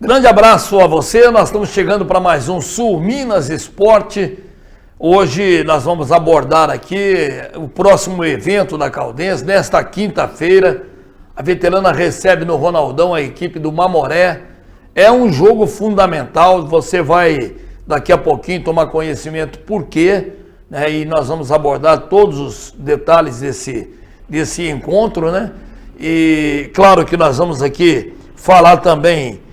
Grande abraço a você, nós estamos chegando para mais um Sul Minas Esporte. Hoje nós vamos abordar aqui o próximo evento da Caldense, nesta quinta-feira. A veterana recebe no Ronaldão a equipe do Mamoré. É um jogo fundamental, você vai daqui a pouquinho tomar conhecimento por quê, né? E nós vamos abordar todos os detalhes desse encontro, né? E claro que nós vamos aqui falar também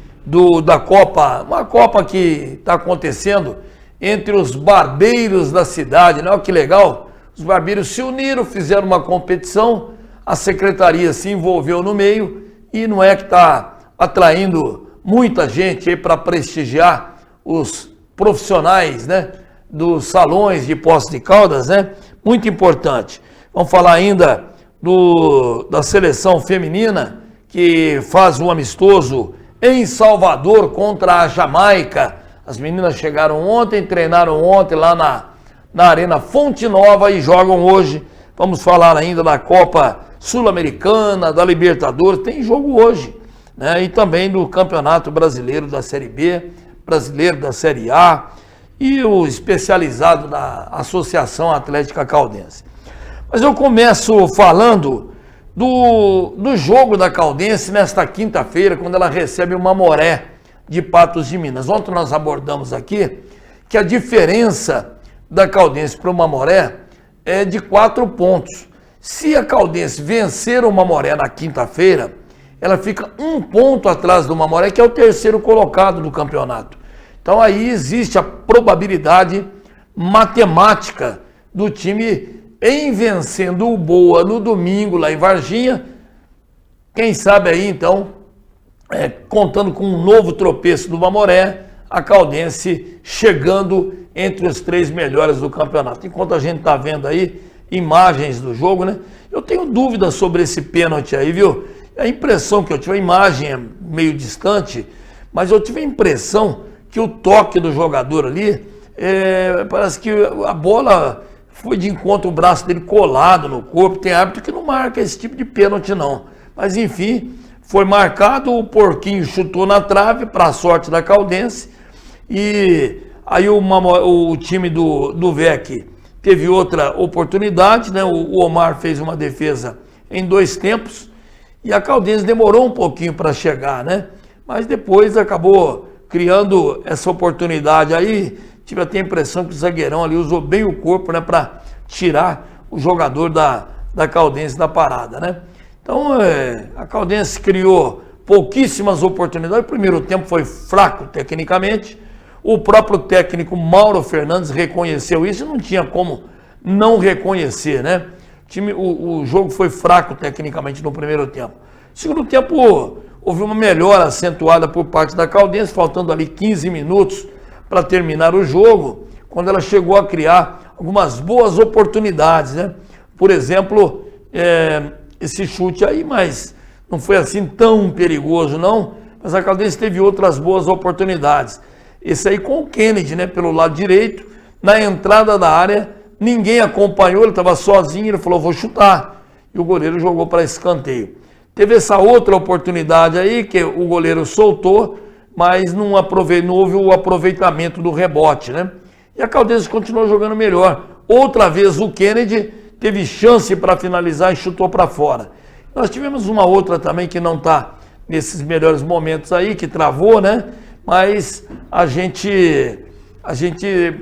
da Copa, uma Copa que está acontecendo entre os barbeiros da cidade, né? Olha que legal, os barbeiros se uniram, fizeram uma competição, a secretaria se envolveu no meio e não é que está atraindo muita gente aí para prestigiar os profissionais, né, dos salões de Poços de Caldas, né? Muito importante. Vamos falar ainda da seleção feminina que faz um amistoso em Salvador contra a Jamaica. As meninas chegaram ontem, treinaram ontem lá na Arena Fonte Nova e jogam hoje. Vamos falar ainda da Copa Sul-Americana, da Libertadores, tem jogo hoje, né? E também do Campeonato Brasileiro da Série B, Brasileiro da Série A e o especializado da Associação Atlética Caldense. Mas eu começo falando do jogo da Caldense nesta quinta-feira, quando ela recebe o Mamoré de Patos de Minas. Ontem nós abordamos aqui que a diferença da Caldense para o Mamoré é de 4 pontos. Se a Caldense vencer o Mamoré na quinta-feira, ela fica 1 ponto atrás do Mamoré, que é o terceiro colocado do campeonato. Então aí existe a probabilidade matemática do time em vencendo o Boa no domingo lá em Varginha. Quem sabe aí então, contando com um novo tropeço do Mamoré, a Caldense chegando entre os 3 melhores do campeonato. Enquanto a gente está vendo aí imagens do jogo, né? Eu tenho dúvidas sobre esse pênalti aí, viu? A impressão que eu tive, a imagem é meio distante, mas eu tive a impressão que o toque do jogador ali, parece que a bola foi de encontro, o braço dele colado no corpo. Tem árbitro que não marca esse tipo de pênalti não. Mas enfim, foi marcado, o Porquinho chutou na trave, para a sorte da Caldense, e aí o time do VEC teve outra oportunidade, né? O Omar fez uma defesa em 2 tempos, e a Caldense demorou um pouquinho para chegar, né? Mas depois acabou criando essa oportunidade aí. Tive até a impressão que o zagueirão ali usou bem o corpo, né, para tirar o jogador da Caldense da parada, né? Então a Caldense criou pouquíssimas oportunidades. O primeiro tempo foi fraco tecnicamente. O próprio técnico Mauro Fernandes reconheceu isso e não tinha como não reconhecer, né? O jogo foi fraco tecnicamente no primeiro tempo. No segundo tempo houve uma melhora acentuada por parte da Caldense, faltando ali 15 minutos para terminar o jogo, quando ela chegou a criar algumas boas oportunidades, né? Por exemplo, esse chute aí, mas não foi assim tão perigoso não, mas a Caldense teve outras boas oportunidades. Esse aí com o Kennedy, né, pelo lado direito, na entrada da área, ninguém acompanhou, ele estava sozinho, ele falou, vou chutar, e o goleiro jogou para escanteio. Teve essa outra oportunidade aí, que o goleiro soltou, mas não houve o aproveitamento do rebote, né? E a Caldense continuou jogando melhor. Outra vez o Kennedy teve chance para finalizar e chutou para fora. Nós tivemos uma outra também que não está nesses melhores momentos aí, que travou, né? Mas a gente,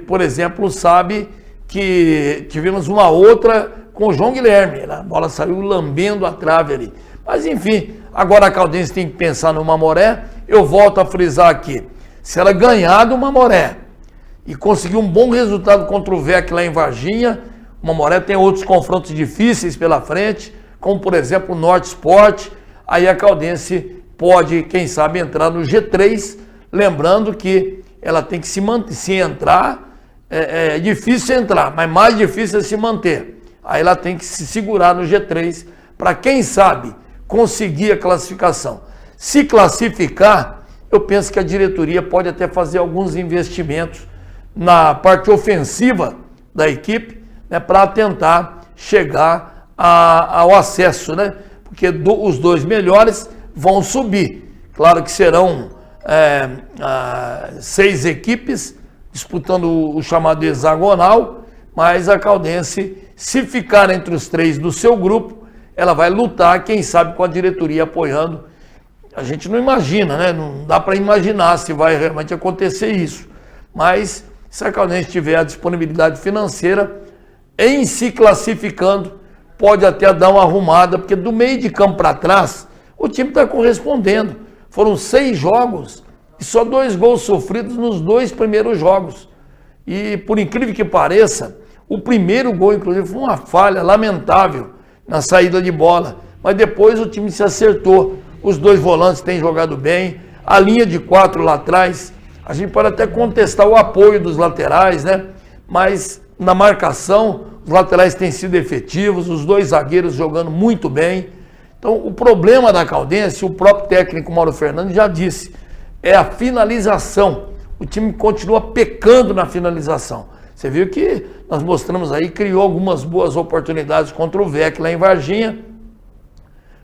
por exemplo, sabe que tivemos uma outra com o João Guilherme, né? A bola saiu lambendo a trave ali. Mas enfim, agora a Caldense tem que pensar no Mamoré. Eu volto a frisar aqui, se ela ganhar do Mamoré e conseguir um bom resultado contra o VEC lá em Varginha, o Mamoré tem outros confrontos difíceis pela frente, como por exemplo o Norte Sport, aí a Caldense pode, quem sabe, entrar no G3, lembrando que ela tem que se manter, se entrar, é difícil entrar, mas mais difícil é se manter. Aí ela tem que se segurar no G3 para, quem sabe, conseguir a classificação. Se classificar, eu penso que a diretoria pode até fazer alguns investimentos na parte ofensiva da equipe, né, para tentar chegar ao acesso, né? Porque os 2 melhores vão subir. Claro que serão 6 equipes disputando o chamado hexagonal, mas a Caldense, se ficar entre os 3 do seu grupo, ela vai lutar, quem sabe, com a diretoria apoiando. A gente não imagina, né? Não dá para imaginar se vai realmente acontecer isso. Mas se a Caldense tiver a disponibilidade financeira, em se classificando, pode até dar uma arrumada, porque do meio de campo para trás, o time está correspondendo. Foram 6 jogos e só 2 gols sofridos nos 2 primeiros jogos. E por incrível que pareça, o primeiro gol, inclusive, foi uma falha lamentável na saída de bola. Mas depois o time se acertou. Os 2 volantes têm jogado bem. A linha de 4 lá atrás, a gente pode até contestar o apoio dos laterais, né? Mas na marcação, os laterais têm sido efetivos, os 2 zagueiros jogando muito bem. Então, o problema da Caldense, o próprio técnico Mauro Fernandes já disse, é a finalização. O time continua pecando na finalização. Você viu que nós mostramos aí, criou algumas boas oportunidades contra o VEC lá em Varginha,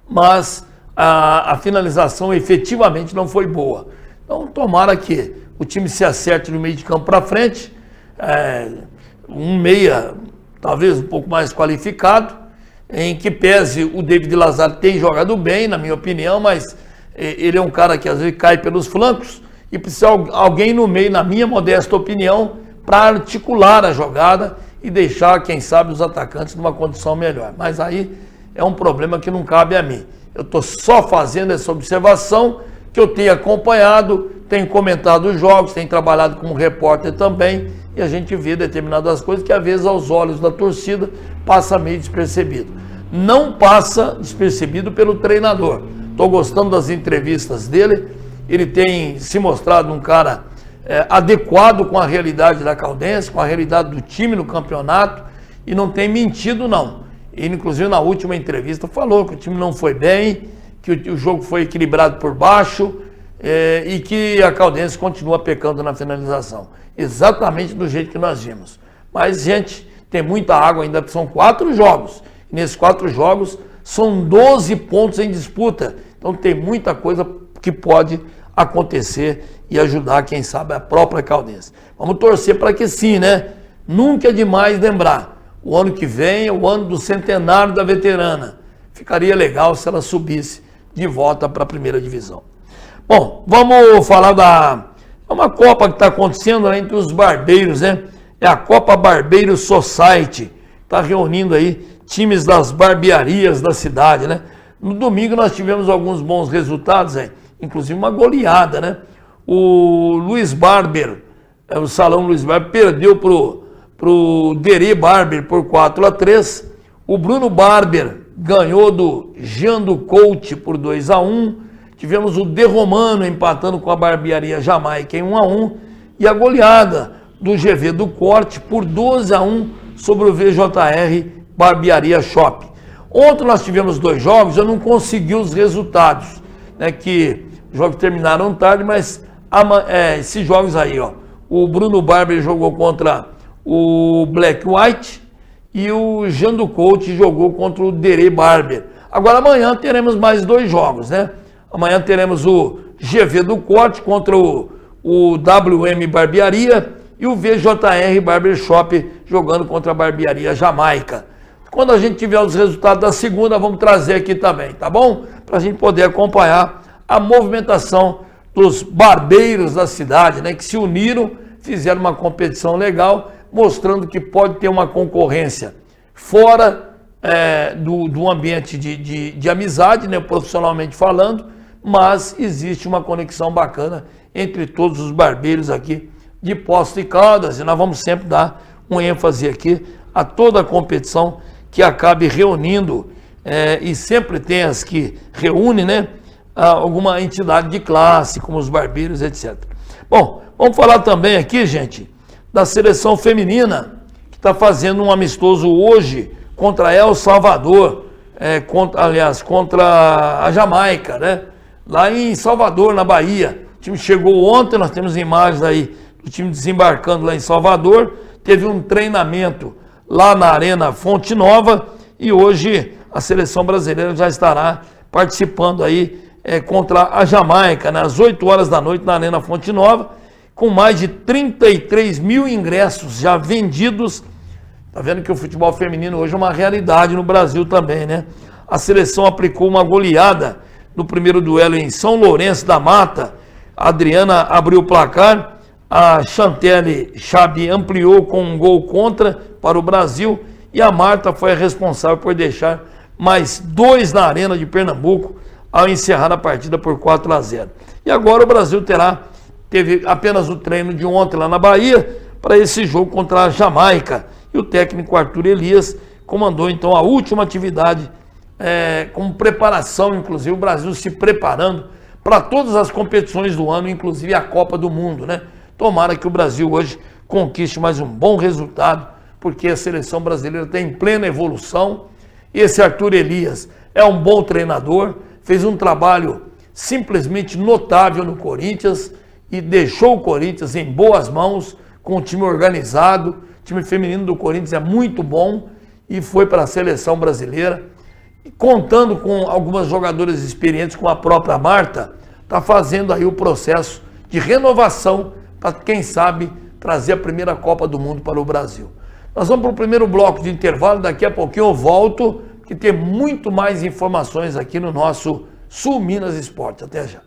mas a finalização efetivamente não foi boa. Então, tomara que o time se acerte no meio de campo para frente, um meia talvez um pouco mais qualificado, em que pese o David Lazar tem jogado bem, na minha opinião, mas ele é um cara que às vezes cai pelos flancos e precisa alguém no meio, na minha modesta opinião, para articular a jogada e deixar, quem sabe, os atacantes numa condição melhor. Mas aí é um problema que não cabe a mim. Eu estou só fazendo essa observação que eu tenho acompanhado, tenho comentado os jogos, tenho trabalhado como repórter também, e a gente vê determinadas coisas que às vezes aos olhos da torcida passa meio despercebido. Não passa despercebido pelo treinador. Estou gostando das entrevistas dele, ele tem se mostrado um cara adequado com a realidade da Caldense, com a realidade do time no campeonato, e não tem mentido não. Ele, inclusive, na última entrevista falou que o time não foi bem, que o jogo foi equilibrado por baixo e que a Caldense continua pecando na finalização. Exatamente do jeito que nós vimos. Mas, gente, tem muita água ainda, são 4 jogos. E nesses 4 jogos são 12 pontos em disputa. Então tem muita coisa que pode acontecer e ajudar, quem sabe, a própria Caldense. Vamos torcer para que sim, né? Nunca é demais lembrar. O ano que vem é o ano do centenário da veterana. Ficaria legal se ela subisse de volta para a primeira divisão. Bom, vamos falar é uma Copa que está acontecendo, né, entre os barbeiros, né? É a Copa Barbeiro Society. Está reunindo aí times das barbearias da cidade, né? No domingo nós tivemos alguns bons resultados, inclusive uma goleada, né? O Luiz Barber, o Salão Luiz Barber, perdeu pro Derê Barber por 4-3. O Bruno Barber ganhou do Jean do Coach por 2-1. Tivemos o De Romano empatando com a Barbearia Jamaica em 1-1. E a goleada do GV do Corte por 12-1 sobre o VJR Barbearia Shop. Ontem nós tivemos 2 jogos, eu não consegui os resultados, né, que os jogos terminaram tarde, mas esses jogos aí, ó, o Bruno Barber jogou contra o Black White e o Jean do Coach jogou contra o Derê Barber. Agora amanhã teremos mais 2 jogos, né? Amanhã teremos o GV do Corte contra o WM Barbearia e o VJR Barbershop jogando contra a Barbearia Jamaica. Quando a gente tiver os resultados da segunda, vamos trazer aqui também, tá bom? Para a gente poder acompanhar a movimentação dos barbeiros da cidade, né? Que se uniram, fizeram uma competição legal, mostrando que pode ter uma concorrência fora do ambiente de amizade, né? Profissionalmente falando, mas existe uma conexão bacana entre todos os barbeiros aqui de Poços de Caldas, e nós vamos sempre dar um ênfase aqui a toda a competição que acabe reunindo, e sempre tem as que reúne, né, alguma entidade de classe, como os barbeiros, etc. Bom, vamos falar também aqui, gente, da seleção feminina, que está fazendo um amistoso hoje contra El Salvador, contra a Jamaica, né, lá em Salvador, na Bahia. O time chegou ontem, nós temos imagens aí do time desembarcando lá em Salvador, teve um treinamento lá na Arena Fonte Nova e hoje a seleção brasileira já estará participando aí contra a Jamaica, né, às 8 horas da noite na Arena Fonte Nova, com mais de 33 mil ingressos já vendidos. Tá vendo que o futebol feminino hoje é uma realidade no Brasil também, né? A seleção aplicou uma goleada no primeiro duelo em São Lourenço da Mata. A Adriana abriu o placar, a Chantelle Chabi ampliou com um gol contra para o Brasil e a Marta foi a responsável por deixar mais 2 na Arena de Pernambuco ao encerrar a partida por 4-0. E agora o Brasil teve apenas o treino de ontem lá na Bahia para esse jogo contra a Jamaica. E o técnico Arthur Elias comandou então a última atividade com preparação, inclusive o Brasil se preparando para todas as competições do ano, inclusive a Copa do Mundo, né? Tomara que o Brasil hoje conquiste mais um bom resultado, porque a seleção brasileira está em plena evolução. Esse Arthur Elias é um bom treinador, fez um trabalho simplesmente notável no Corinthians e deixou o Corinthians em boas mãos, com um time organizado. O time feminino do Corinthians é muito bom e foi para a seleção brasileira. E contando com algumas jogadoras experientes, como a própria Marta, está fazendo aí o processo de renovação para, quem sabe, trazer a primeira Copa do Mundo para o Brasil. Nós vamos para o primeiro bloco de intervalo, daqui a pouquinho eu volto, que tem muito mais informações aqui no nosso Sul Minas Esporte. Até já.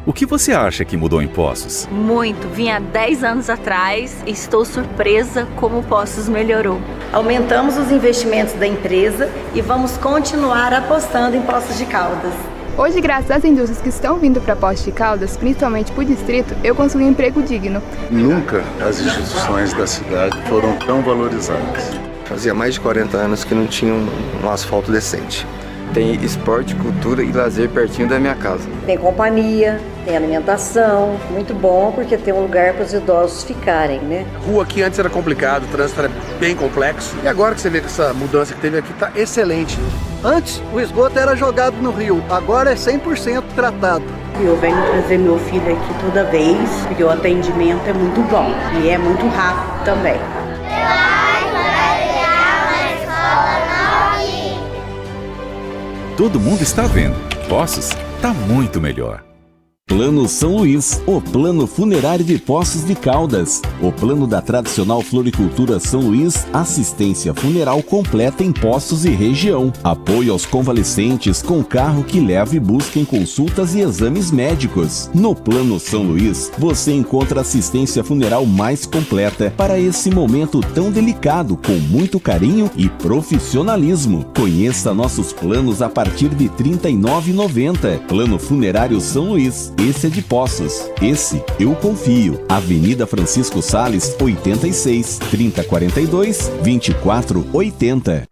O que você acha que mudou em Poços? Muito. Vim há 10 anos atrás e estou surpresa como Poços melhorou. Aumentamos os investimentos da empresa e vamos continuar apostando em Poços de Caldas. Hoje, graças às indústrias que estão vindo para Poços de Caldas, principalmente para o distrito, eu consegui um emprego digno. Nunca as instituições da cidade foram tão valorizadas. Fazia mais de 40 anos que não tinha um asfalto decente. Tem esporte, cultura e lazer pertinho da minha casa. Tem companhia, tem alimentação, muito bom porque tem um lugar para os idosos ficarem, né? Rua aqui antes era complicado, o trânsito era bem complexo. E agora que você vê que essa mudança que teve aqui tá excelente. Antes o esgoto era jogado no rio, agora é 100% tratado. Eu venho trazer meu filho aqui toda vez, porque o atendimento é muito bom e é muito rápido também. Todo mundo está vendo. Poços está muito melhor. Plano São Luís, o plano funerário de Poços de Caldas. O plano da tradicional floricultura São Luís, assistência funeral completa em Poços e região. Apoio aos convalescentes com carro que leva e busca em consultas e exames médicos. No Plano São Luís, você encontra assistência funeral mais completa para esse momento tão delicado, com muito carinho e profissionalismo. Conheça nossos planos a partir de R$ 39,90. Plano Funerário São Luís. Esse é de Poços. Esse eu confio. Avenida Francisco Sales, 86, 3042, 2480.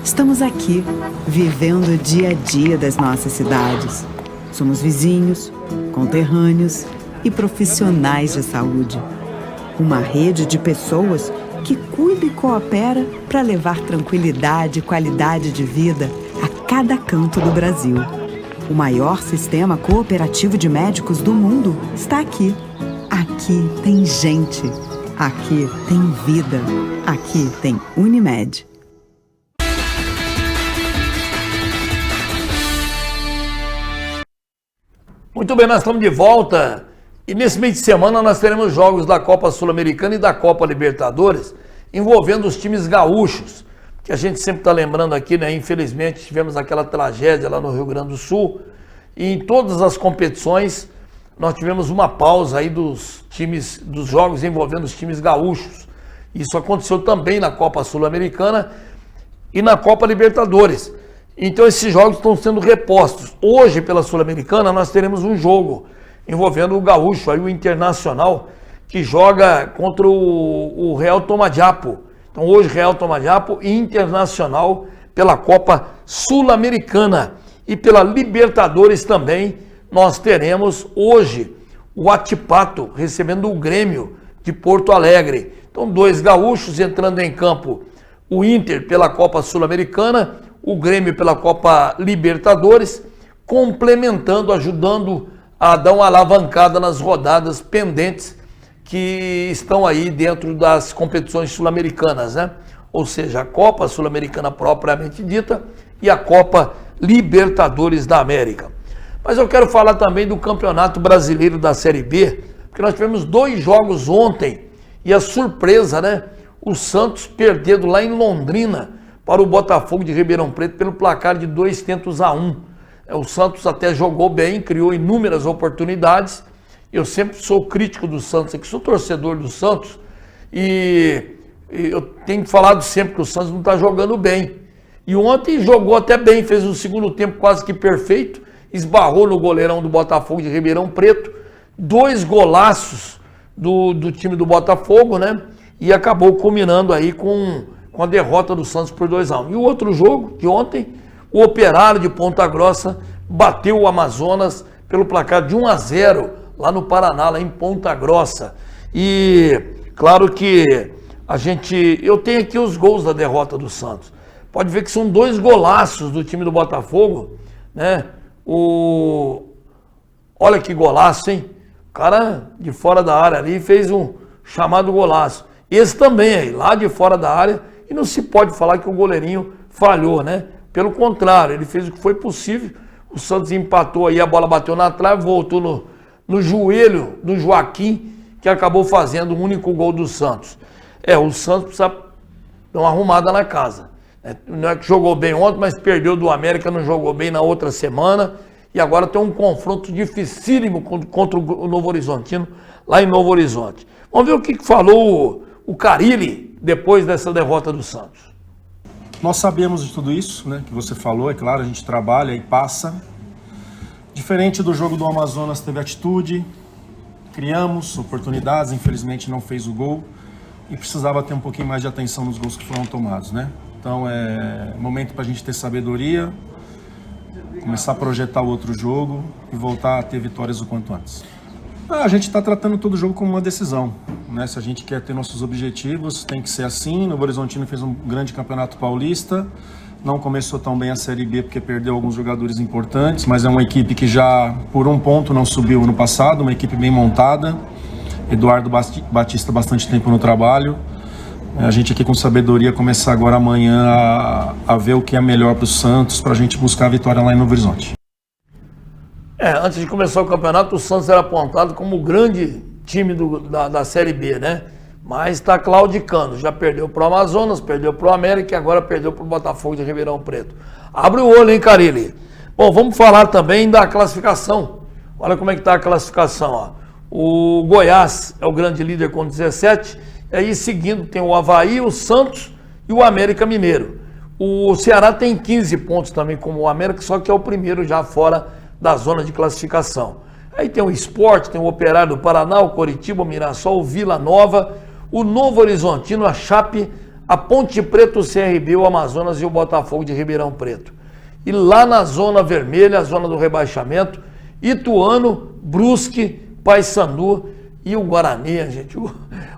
Estamos aqui, vivendo o dia a dia das nossas cidades. Somos vizinhos, conterrâneos e profissionais de saúde. Uma rede de pessoas que cuida e coopera para levar tranquilidade e qualidade de vida a cada canto do Brasil. O maior sistema cooperativo de médicos do mundo está aqui. Aqui tem gente. Aqui tem vida. Aqui tem Unimed. Muito bem, nós estamos de volta. E nesse meio de semana nós teremos jogos da Copa Sul-Americana e da Copa Libertadores envolvendo os times gaúchos. Que a gente sempre está lembrando aqui, né? Infelizmente tivemos aquela tragédia lá no Rio Grande do Sul, e em todas as competições nós tivemos uma pausa aí dos jogos envolvendo os times gaúchos. Isso aconteceu também na Copa Sul-Americana e na Copa Libertadores. Então esses jogos estão sendo repostos. Hoje, pela Sul-Americana, nós teremos um jogo envolvendo o gaúcho, aí o Internacional, que joga contra o Real Tomadiapo. Então hoje Real Tomadiapo e Internacional pela Copa Sul-Americana. E pela Libertadores também nós teremos hoje o Atipato recebendo o Grêmio de Porto Alegre. Então 2 gaúchos entrando em campo, o Inter pela Copa Sul-Americana, o Grêmio pela Copa Libertadores, complementando, ajudando a dar uma alavancada nas rodadas pendentes que estão aí dentro das competições sul-americanas, né? ou seja, a Copa Sul-Americana propriamente dita e a Copa Libertadores da América. Mas eu quero falar também do Campeonato Brasileiro da Série B, porque nós tivemos 2 jogos ontem e a surpresa, né? O Santos perdendo lá em Londrina para o Botafogo de Ribeirão Preto pelo placar de 2-1. O Santos até jogou bem, criou inúmeras oportunidades. Eu sempre sou crítico do Santos, aqui sou torcedor do Santos e eu tenho falado sempre que o Santos não está jogando bem. E ontem jogou até bem, fez um segundo tempo quase que perfeito, esbarrou no goleirão do Botafogo de Ribeirão Preto, 2 golaços do time do Botafogo, né? E acabou culminando aí com a derrota do Santos por 2-1. E o outro jogo de ontem, o Operário de Ponta Grossa bateu o Amazonas pelo placar de 1-0 lá no Paraná, lá em Ponta Grossa. E claro que eu tenho aqui os gols da derrota do Santos. Pode ver que são 2 golaços do time do Botafogo, né? Olha que golaço, hein? O cara de fora da área ali fez um chamado golaço. Esse também aí, lá de fora da área, e não se pode falar que o goleirinho falhou, né? Pelo contrário, ele fez o que foi possível. O Santos empatou aí, a bola bateu na trave, voltou no joelho do Joaquim, que acabou fazendo o único gol do Santos. O Santos precisa dar uma arrumada na casa. Não é que jogou bem ontem, mas perdeu do América, não jogou bem na outra semana. E agora tem um confronto dificílimo contra o Novo Horizontino, lá em Novo Horizonte. Vamos ver o que falou o Carille depois dessa derrota do Santos. Nós sabemos de tudo isso, né, que você falou, é claro, a gente trabalha e passa. Diferente do jogo do Amazonas, teve atitude, criamos oportunidades, infelizmente não fez o gol e precisava ter um pouquinho mais de atenção nos gols que foram tomados, né? Então é momento para a gente ter sabedoria, começar a projetar o outro jogo e voltar a ter vitórias o quanto antes. A gente está tratando todo jogo como uma decisão, né? Se a gente quer ter nossos objetivos, tem que ser assim. Novo Horizontino fez um grande campeonato paulista, não começou tão bem a Série B porque perdeu alguns jogadores importantes, mas é uma equipe que já por um ponto não subiu no passado, uma equipe bem montada. Eduardo Batista bastante tempo no trabalho. A gente aqui com sabedoria começar agora amanhã a ver o que é melhor para o Santos, para a gente buscar a vitória lá em Novo Horizonte. Antes de começar o campeonato, o Santos era apontado como o grande time da Série B, né? Mas está claudicando. Já perdeu para o Amazonas, perdeu para o América e agora perdeu para o Botafogo de Ribeirão Preto. Abre o olho, hein, Carille? Bom, vamos falar também da classificação. Olha como é que está a classificação, ó. O Goiás é o grande líder com 17. E aí, seguindo, tem o Avaí, o Santos e o América Mineiro. O Ceará tem 15 pontos também, como o América, só que é o primeiro já fora da zona de classificação. Aí tem o Sport, tem o Operário do Paraná, o Coritiba, o Mirassol, o Vila Nova, o Novo Horizontino, a Chape, a Ponte Preta, o CRB, o Amazonas e o Botafogo de Ribeirão Preto. E lá na zona vermelha, a zona do rebaixamento, Ituano, Brusque, Paysandu e o Guarani, gente.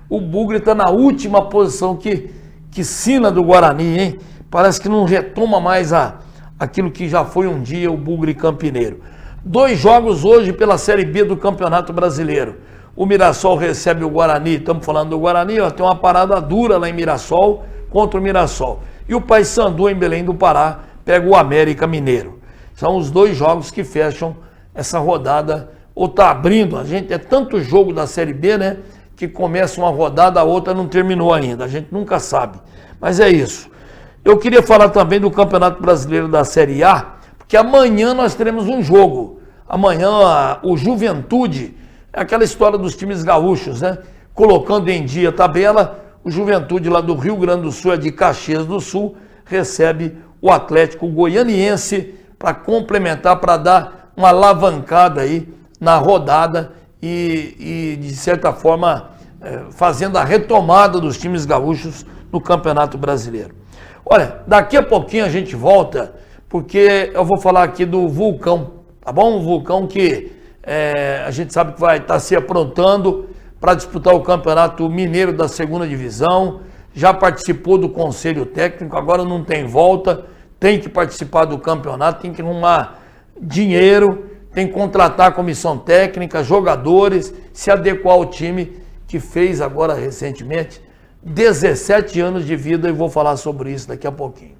O Bugre está na última posição, que sina do Guarani, hein? Parece que não retoma mais aquilo que já foi um dia o Bugre Campineiro. 2 jogos hoje pela Série B do Campeonato Brasileiro. O Mirassol recebe o Guarani, estamos falando do Guarani, ó, tem uma parada dura lá em Mirassol contra o Mirassol. E o Paysandu em Belém do Pará pega o América Mineiro. São os 2 jogos que fecham essa rodada, ou está abrindo. A gente é tanto jogo da Série B, né, que começa uma rodada, a outra não terminou ainda. A gente nunca sabe. Mas é isso. Eu queria falar também do Campeonato Brasileiro da Série A, porque amanhã nós teremos um jogo. Amanhã o Juventude, é aquela história dos times gaúchos, né? Colocando em dia a tabela, o Juventude lá do Rio Grande do Sul, é de Caxias do Sul, recebe o Atlético Goianiense para complementar, para dar uma alavancada aí na rodada e de certa forma, fazendo a retomada dos times gaúchos no Campeonato Brasileiro. Olha, daqui a pouquinho a gente volta, porque eu vou falar aqui do Vulcão, tá bom? O Vulcão que a gente sabe que vai estar se aprontando para disputar o Campeonato Mineiro da 2ª Divisão, já participou do Conselho Técnico, agora não tem volta, tem que participar do campeonato, tem que arrumar dinheiro, tem que contratar a comissão técnica, jogadores, se adequar ao time que fez agora recentemente 17 anos de vida e vou falar sobre isso daqui a pouquinho.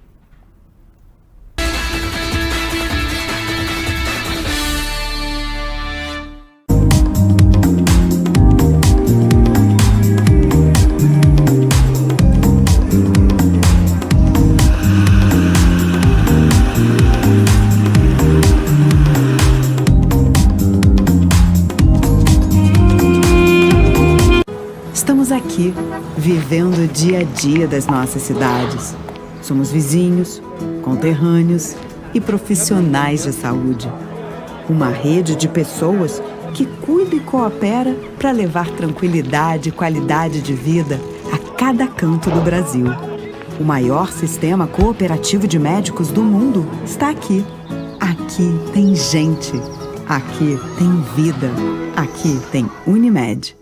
Estamos aqui, vivendo o dia a dia das nossas cidades. Somos vizinhos, conterrâneos e profissionais de saúde. Uma rede de pessoas que cuida e coopera para levar tranquilidade e qualidade de vida a cada canto do Brasil. O maior sistema cooperativo de médicos do mundo está aqui. Aqui tem gente. Aqui tem vida. Aqui tem Unimed.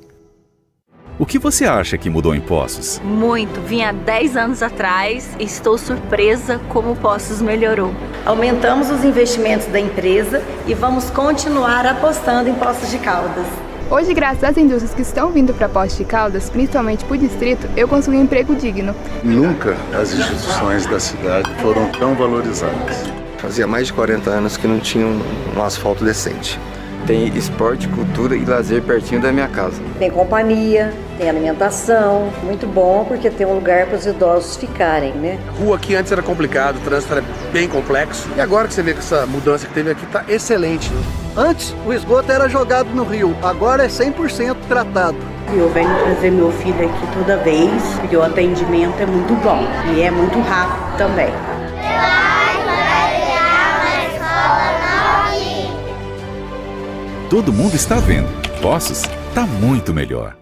O que você acha que mudou em Poços? Muito. Vim há 10 anos atrás e estou surpresa como Poços melhorou. Aumentamos os investimentos da empresa e vamos continuar apostando em Poços de Caldas. Hoje, graças às indústrias que estão vindo para Poços de Caldas, principalmente para o distrito, eu consegui um emprego digno. Nunca as instituições da cidade foram tão valorizadas. Fazia mais de 40 anos que não tinha um asfalto decente. Tem esporte, cultura e lazer pertinho da minha casa. Tem companhia, tem alimentação, muito bom porque tem um lugar para os idosos ficarem, né? A rua aqui antes era complicado, o trânsito era bem complexo. E agora que você vê que essa mudança que teve aqui tá excelente. Antes, o esgoto era jogado no rio, agora é 100% tratado. Eu venho trazer meu filho aqui toda vez, porque o atendimento é muito bom e é muito rápido também. Todo mundo está vendo. Poços está muito melhor.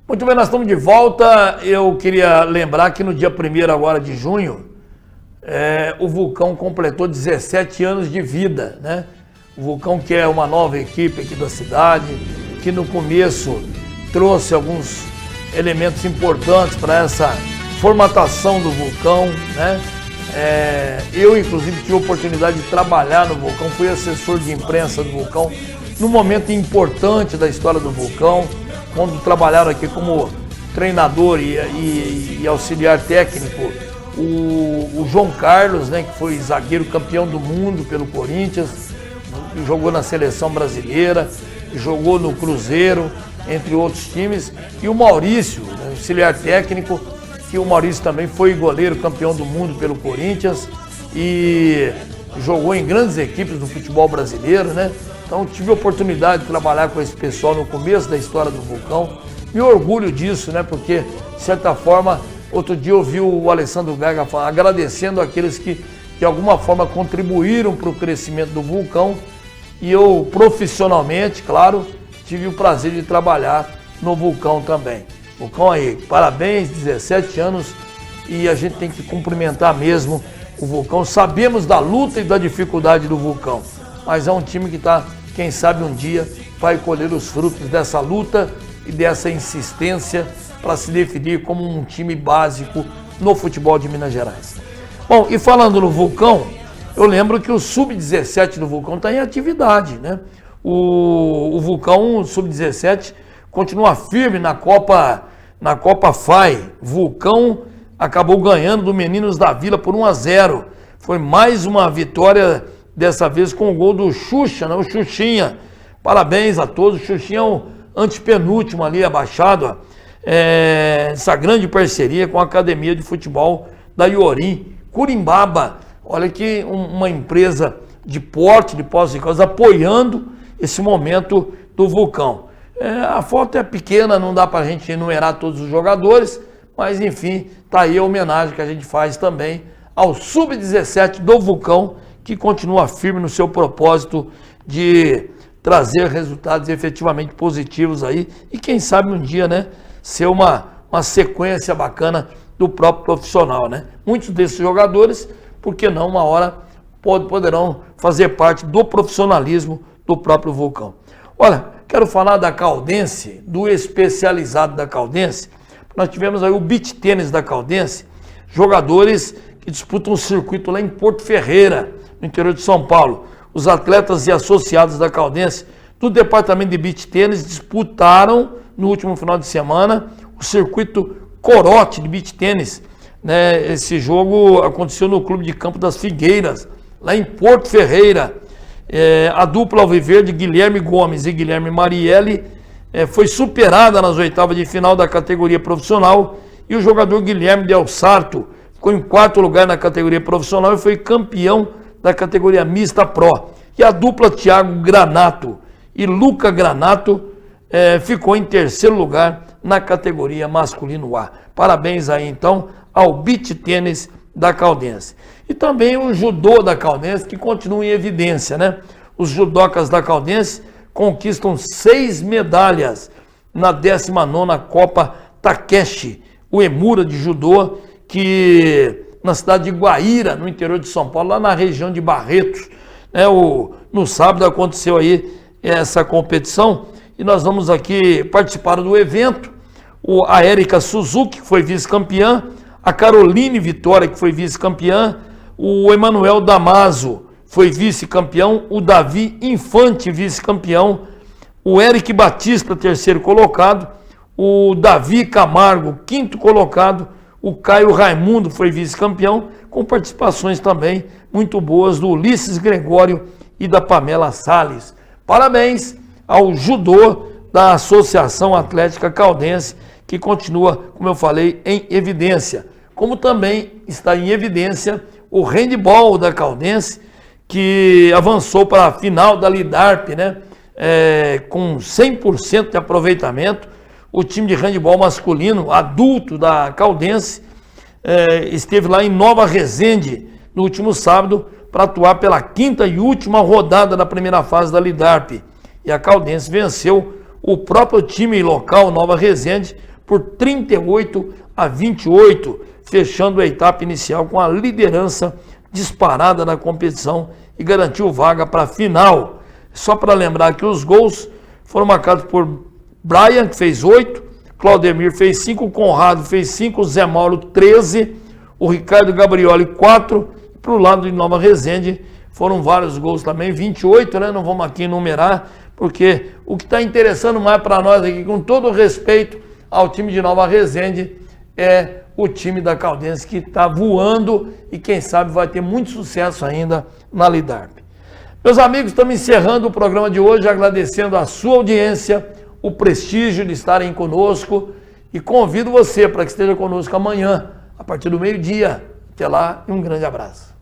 Muito bem, nós estamos de volta. Eu queria lembrar que no dia 1º agora de junho, o Vulcão completou 17 anos de vida, né? O Vulcão, que é uma nova equipe aqui da cidade, que no começo trouxe alguns elementos importantes para essa formatação do Vulcão, né? Eu, inclusive, tive a oportunidade de trabalhar no Vulcão, fui assessor de imprensa do Vulcão, num momento importante da história do Vulcão, quando trabalharam aqui como treinador e auxiliar técnico o João Carlos, né, que foi zagueiro campeão do mundo pelo Corinthians, jogou na seleção brasileira, jogou no Cruzeiro, entre outros times, e o Maurício, né, auxiliar técnico, que o Maurício também foi goleiro campeão do mundo pelo Corinthians e jogou em grandes equipes do futebol brasileiro, né? Então tive a oportunidade de trabalhar com esse pessoal no começo da história do Vulcão. Me orgulho disso, né? Porque, de certa forma, outro dia eu ouvi o Alessandro Gaga agradecendo aqueles que de alguma forma contribuíram para o crescimento do Vulcão. E eu, profissionalmente, claro, tive o prazer de trabalhar no Vulcão também. Vulcão aí, parabéns, 17 anos, e a gente tem que cumprimentar mesmo o Vulcão. Sabemos da luta e da dificuldade do Vulcão, mas é um time que está, quem sabe um dia, vai colher os frutos dessa luta e dessa insistência para se definir como um time básico no futebol de Minas Gerais. Bom, e falando no Vulcão, eu lembro que o Sub-17 do Vulcão está em atividade, né? O Vulcão Sub-17 continua firme na Copa FAI. Vulcão acabou ganhando do Meninos da Vila por 1-0. Foi mais uma vitória, dessa vez com o gol do Xuxa, né? O Xuxinha. Parabéns a todos. O Xuxinha é o antepenúltimo ali, abaixado. Essa grande parceria com a Academia de Futebol da Iorim. Curimbaba, olha que uma empresa de porte, de Poços de Caldas, apoiando esse momento do Vulcão. A foto é pequena, não dá para a gente enumerar todos os jogadores, mas enfim, tá aí a homenagem que a gente faz também ao Sub-17 do Vulcão, que continua firme no seu propósito de trazer resultados efetivamente positivos aí e quem sabe um dia, né, ser uma sequência bacana do próprio profissional, né? Muitos desses jogadores, por que não, uma hora poderão fazer parte do profissionalismo do próprio Vulcão. Olha, quero falar da Caldense, do especializado da Caldense. Nós tivemos aí o beach tênis da Caldense, jogadores que disputam um circuito lá em Porto Ferreira, no interior de São Paulo. os atletas e associados da Caldense do departamento de beach tênis disputaram no último final de semana o circuito Corote de beach tênis. Né? Esse jogo aconteceu no Clube de Campo das Figueiras, lá em Porto Ferreira. A dupla alviverde Guilherme Gomes e Guilherme Marielli foi superada nas oitavas de final da categoria profissional e o jogador Guilherme Del Sarto ficou em 4º lugar na categoria profissional e foi campeão da categoria mista Pro. E a dupla Thiago Granato e Luca Granato ficou em 3º lugar na categoria masculino A. Parabéns aí então ao beach tênis da Caldense. E também o judô da Caldense, que continua em evidência, né? Os judocas da Caldense conquistam 6 medalhas na 19ª Copa Takeshi, o Emura de judô, que na cidade de Guaíra, no interior de São Paulo, lá na região de Barretos. Né? No sábado aconteceu aí essa competição e nós vamos aqui participar do evento. A Érica Suzuki, que foi vice-campeã, a Caroline Vitória, que foi vice-campeã, o Emanuel Damaso foi vice-campeão, o Davi Infante, vice-campeão, o Eric Batista, 3º colocado, o Davi Camargo, 5º colocado, o Caio Raimundo foi vice-campeão, com participações também muito boas do Ulisses Gregório e da Pamela Salles. Parabéns ao judô da Associação Atlética Caldense, que continua, como eu falei, em evidência. Como também está em evidência o handball da Caldense, que avançou para a final da Lidarp, né? Com 100% de aproveitamento. O time de handball masculino, adulto da Caldense, esteve lá em Nova Resende no último sábado para atuar pela 5ª e última rodada da primeira fase da Lidarp. E a Caldense venceu o próprio time local, Nova Resende, por 38-28, fechando a etapa inicial com a liderança disparada na competição e garantiu vaga para a final. Só para lembrar que os gols foram marcados por Brian, que fez 8, Claudemir fez 5, Conrado fez 5, Zé Mauro 13, o Ricardo Gabrioli 4, para o lado de Nova Resende foram vários gols também, 28, né? Não vamos aqui enumerar, porque o que está interessando mais para nós aqui, com todo o respeito ao time de Nova Resende, é o time da Caldense, que está voando e quem sabe vai ter muito sucesso ainda na Lidarp. Meus amigos, estamos encerrando o programa de hoje, agradecendo a sua audiência, o prestígio de estarem conosco e convido você para que esteja conosco amanhã, a partir do meio-dia. Até lá e um grande abraço.